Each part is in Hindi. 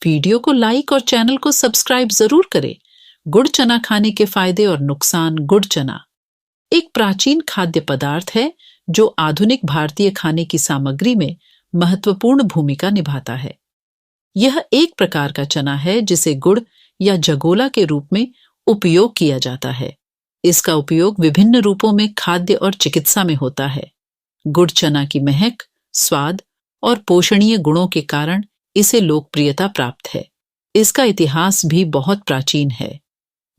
वीडियो को लाइक और चैनल को सब्सक्राइब जरूर करें। गुड़ चना खाने के फायदे और नुकसान। गुड़ चना एक प्राचीन खाद्य पदार्थ है जो आधुनिक भारतीय खाने की सामग्री में महत्वपूर्ण भूमिका निभाता है। यह एक प्रकार का चना है जिसे गुड़ या जगोला के रूप में उपयोग किया जाता है। इसका उपयोग विभिन्न रूपों में खाद्य और चिकित्सा में होता है। गुड़ चना की महक, स्वाद और पोषणीय गुणों के कारण इसे लोकप्रियता प्राप्त है। इसका इतिहास भी बहुत प्राचीन है।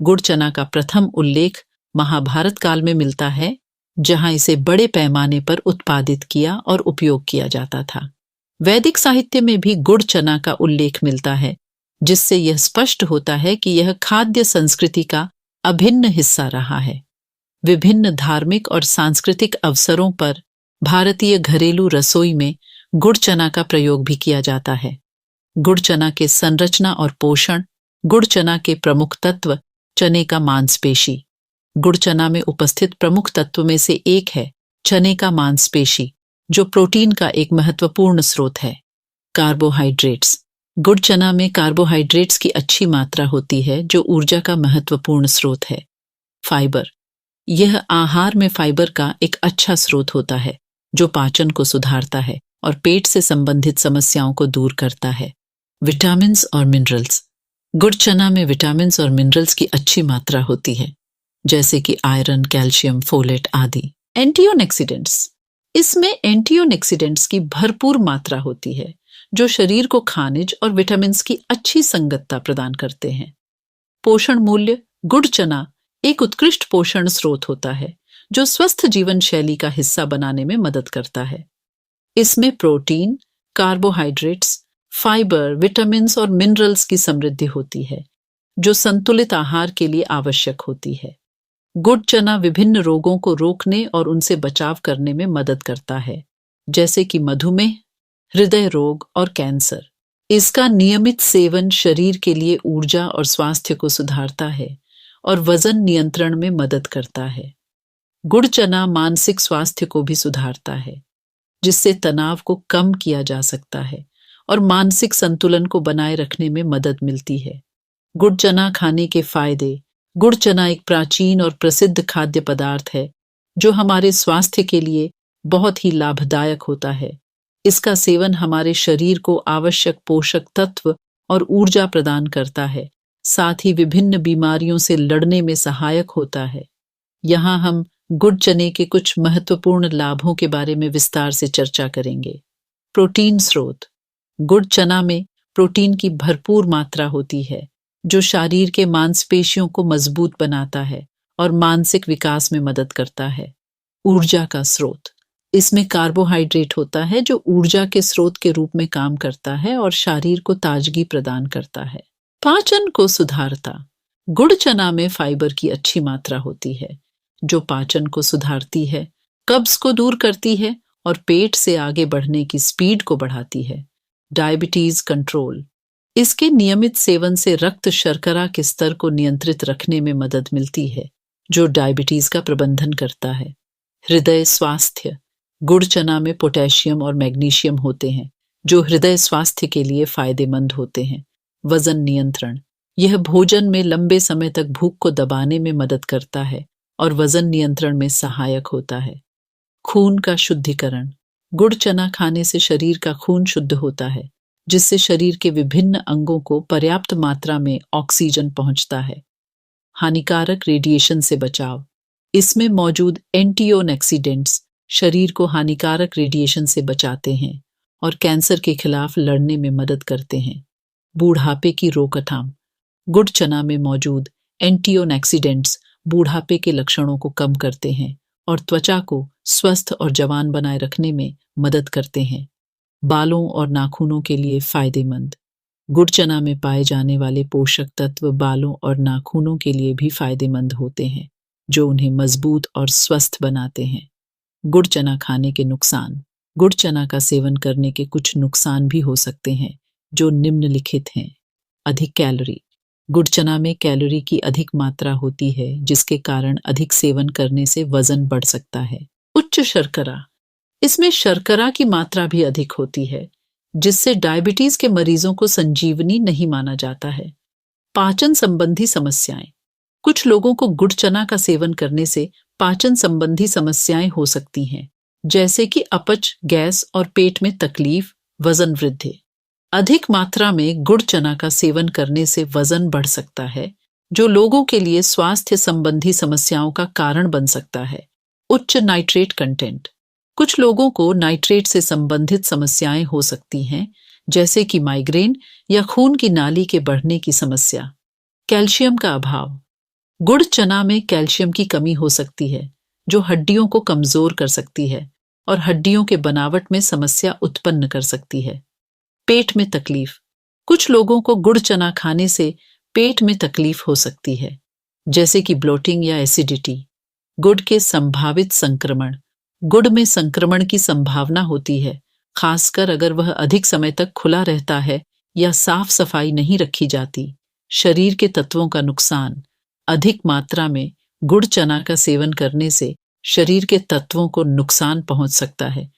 गुड़ चना का प्रथम उल्लेख महाभारत काल में मिलता है, जहां इसे बड़े पैमाने पर उत्पादित किया और उपयोग किया जाता था। वैदिक साहित्य में भी गुड़ चना का उल्लेख मिलता है, जिससे यह स्पष्ट होता है कि यह खाद्य संस्कृति का अभिन्न हिस्सा रहा है। विभिन्न धार्मिक और सांस्कृतिक अवसरों पर भारतीय घरेलू रसोई में गुड़ चना का प्रयोग भी किया जाता है। गुड़ चना के संरचना और पोषण। गुड़ चना के प्रमुख तत्व। चने का मांसपेशी। गुड़ चना में उपस्थित प्रमुख तत्व में से एक है चने का मांसपेशी, जो प्रोटीन का एक महत्वपूर्ण स्रोत है। कार्बोहाइड्रेट्स। गुड़ चना में कार्बोहाइड्रेट्स की अच्छी मात्रा होती है, जो ऊर्जा का महत्वपूर्ण स्रोत है। फाइबर। यह आहार में फाइबर का एक अच्छा स्रोत होता है, जो पाचन को सुधारता है और पेट से संबंधित समस्याओं को दूर करता है। विटामिन्स और मिनरल्स। गुड़ चना में विटामिन्स और मिनरल्स की अच्छी मात्रा होती है, जैसे कि आयरन, कैल्शियम, फोलेट आदि। एंटीऑक्सीडेंट्स। इसमें एंटीऑक्सीडेंट्स की भरपूर मात्रा होती है, जो शरीर को खनिज और विटामिन्स की अच्छी संगतता प्रदान करते हैं। पोषण मूल्य। गुड़ चना एक उत्कृष्ट पोषण स्रोत होता है, जो स्वस्थ जीवन शैली का हिस्सा बनाने में मदद करता है। इसमें प्रोटीन, कार्बोहाइड्रेट्स, फाइबर, विटामिन्स और मिनरल्स की समृद्धि होती है, जो संतुलित आहार के लिए आवश्यक होती है। गुड़ चना विभिन्न रोगों को रोकने और उनसे बचाव करने में मदद करता है, जैसे कि मधुमेह, हृदय रोग और कैंसर। इसका नियमित सेवन शरीर के लिए ऊर्जा और स्वास्थ्य को सुधारता है और वजन नियंत्रण में मदद करता है। गुड़ चना मानसिक स्वास्थ्य को भी सुधारता है, जिससे तनाव को कम किया जा सकता है और मानसिक संतुलन को बनाए रखने में मदद मिलती है। गुड़ चना खाने के फायदे। गुड़ चना एक प्राचीन और प्रसिद्ध खाद्य पदार्थ है, जो हमारे स्वास्थ्य के लिए बहुत ही लाभदायक होता है। इसका सेवन हमारे शरीर को आवश्यक पोषक तत्व और ऊर्जा प्रदान करता है, साथ ही विभिन्न बीमारियों से लड़ने में सहायक होता है। यहाँ हम गुड़ चने के कुछ महत्वपूर्ण लाभों के बारे में विस्तार से चर्चा करेंगे। प्रोटीन स्रोत। गुड़ चना में प्रोटीन की भरपूर मात्रा होती है, जो शरीर के मांसपेशियों को मजबूत बनाता है और मानसिक विकास में मदद करता है। ऊर्जा का स्रोत। इसमें कार्बोहाइड्रेट होता है, जो ऊर्जा के स्रोत के रूप में काम करता है और शरीर को ताजगी प्रदान करता है। पाचन को सुधारता। गुड़ चना में फाइबर की अच्छी मात्रा होती है, जो पाचन को सुधारती है, कब्ज को दूर करती है और पेट से आगे बढ़ने की स्पीड को बढ़ाती है। Diabetes control. इसके नियमित सेवन से रक्त शर्करा के स्तर को नियंत्रित रखने में मदद मिलती है, जो डायबिटीज का प्रबंधन करता है। हृदय स्वास्थ्य। गुड़ चना में पोटेशियम और मैग्नीशियम होते हैं, जो हृदय स्वास्थ्य के लिए फायदेमंद होते हैं। वजन नियंत्रण। यह भोजन में लंबे समय तक भूख को दबाने में मदद करता है और वजन नियंत्रण में सहायक होता है। खून का शुद्धिकरण। गुड़ चना खाने से शरीर का खून शुद्ध होता है, जिससे शरीर के विभिन्न अंगों को पर्याप्त मात्रा में ऑक्सीजन पहुंचता है। हानिकारक रेडिएशन से बचाव। इसमें मौजूद एंटीऑक्सीडेंट्स शरीर को हानिकारक रेडिएशन से बचाते हैं और कैंसर के खिलाफ लड़ने में मदद करते हैं। बूढ़ापे की रोकथाम। गुड़ चना में मौजूद एंटीऑक्सीडेंट्स बूढ़ापे के लक्षणों को कम करते हैं और त्वचा को स्वस्थ और जवान बनाए रखने में मदद करते हैं। बालों और नाखूनों के लिए फायदेमंद। गुड़ चना में पाए जाने वाले पोषक तत्व बालों और नाखूनों के लिए भी फायदेमंद होते हैं, जो उन्हें मजबूत और स्वस्थ बनाते हैं। गुड़ चना खाने के नुकसान। गुड़ चना का सेवन करने के कुछ नुकसान भी हो सकते हैं, जो निम्नलिखित हैं। अधिक कैलोरी। गुड़ चना में कैलोरी की अधिक मात्रा होती है, जिसके कारण अधिक सेवन करने से वजन बढ़ सकता है। उच्च शर्करा। इसमें शर्करा की मात्रा भी अधिक होती है, जिससे डायबिटीज के मरीजों को संजीवनी नहीं माना जाता है। पाचन संबंधी समस्याएं। कुछ लोगों को गुड़ चना का सेवन करने से पाचन संबंधी समस्याएं हो सकती हैं, जैसे कि अपच, गैस और पेट में तकलीफ, वजन वृद्धि। अधिक मात्रा में गुड़ चना का सेवन करने से वजन बढ़ सकता है, जो लोगों के लिए स्वास्थ्य संबंधी समस्याओं का कारण बन सकता है। उच्च नाइट्रेट कंटेंट। कुछ लोगों को नाइट्रेट से संबंधित समस्याएं हो सकती हैं, जैसे कि माइग्रेन या खून की नाली के बढ़ने की समस्या। कैल्शियम का अभाव। गुड़ चना में कैल्शियम की कमी हो सकती है, जो हड्डियों को कमजोर कर सकती है और हड्डियों के बनावट में समस्या उत्पन्न कर सकती है। पेट में तकलीफ। कुछ लोगों को गुड़ चना खाने से पेट में तकलीफ हो सकती है, जैसे कि ब्लोटिंग या एसिडिटी। गुड़ के संभावित संक्रमण। गुड़ में संक्रमण की संभावना होती है, खासकर अगर वह अधिक समय तक खुला रहता है या साफ सफाई नहीं रखी जाती। शरीर के तत्वों का नुकसान। अधिक मात्रा में गुड़ चना का सेवन करने से शरीर के तत्वों को नुकसान पहुंच सकता है,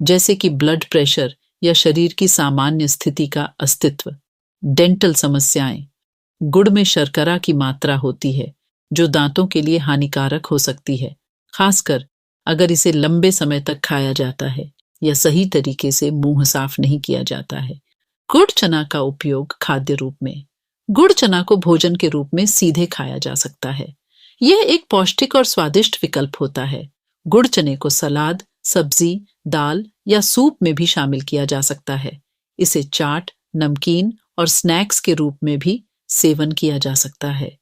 जैसे कि ब्लड प्रेशर या शरीर की सामान्य स्थिति का अस्तित्व। डेंटल समस्याएं। गुड़ में शर्करा की मात्रा होती है, जो दांतों के लिए हानिकारक हो सकती है, खासकर अगर इसे लंबे समय तक खाया जाता है या सही तरीके से मुंह साफ नहीं किया जाता है। गुड़ चना का उपयोग खाद्य रूप में। गुड़ चना को भोजन के रूप में सीधे खाया जा सकता है। यह एक पौष्टिक और स्वादिष्ट विकल्प होता है। गुड़ चने को सलाद, सब्जी, दाल या सूप में भी शामिल किया जा सकता है। इसे चाट, नमकीन और स्नैक्स के रूप में भी सेवन किया जा सकता है।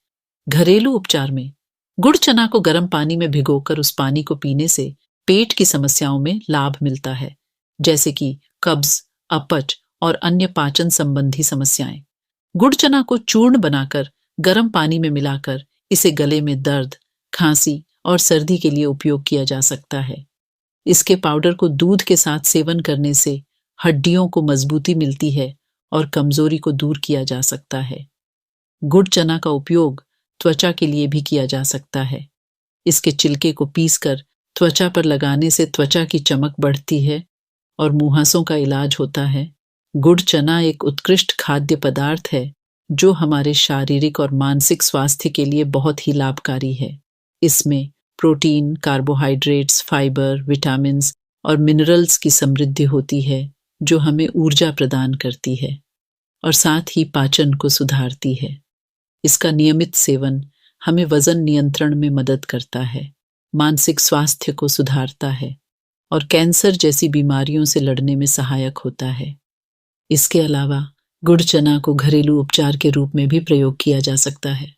घरेलू उपचार में गुड़ चना को गर्म पानी में भिगोकर उस पानी को पीने से पेट की समस्याओं में लाभ मिलता है, जैसे कि कब्ज, अपच और अन्य पाचन संबंधी समस्याएं। गुड़ चना को चूर्ण बनाकर गर्म पानी में मिलाकर इसे गले में दर्द, खांसी और सर्दी के लिए उपयोग किया जा सकता है। इसके पाउडर को दूध के साथ सेवन करने से हड्डियों को मजबूती मिलती है और कमजोरी को दूर किया जा सकता है। गुड़ चना का उपयोग त्वचा के लिए भी किया जा सकता है। इसके छिलके को पीसकर त्वचा पर लगाने से त्वचा की चमक बढ़ती है और मुहासों का इलाज होता है। गुड़ चना एक उत्कृष्ट खाद्य पदार्थ है, जो हमारे शारीरिक और मानसिक स्वास्थ्य के लिए बहुत ही लाभकारी है। इसमें प्रोटीन, कार्बोहाइड्रेट्स, फाइबर, विटामिन्स और मिनरल्स की समृद्धि होती है, जो हमें ऊर्जा प्रदान करती है और साथ ही पाचन को सुधारती है। इसका नियमित सेवन हमें वजन नियंत्रण में मदद करता है, मानसिक स्वास्थ्य को सुधारता है और कैंसर जैसी बीमारियों से लड़ने में सहायक होता है। इसके अलावा गुड़ चना को घरेलू उपचार के रूप में भी प्रयोग किया जा सकता है।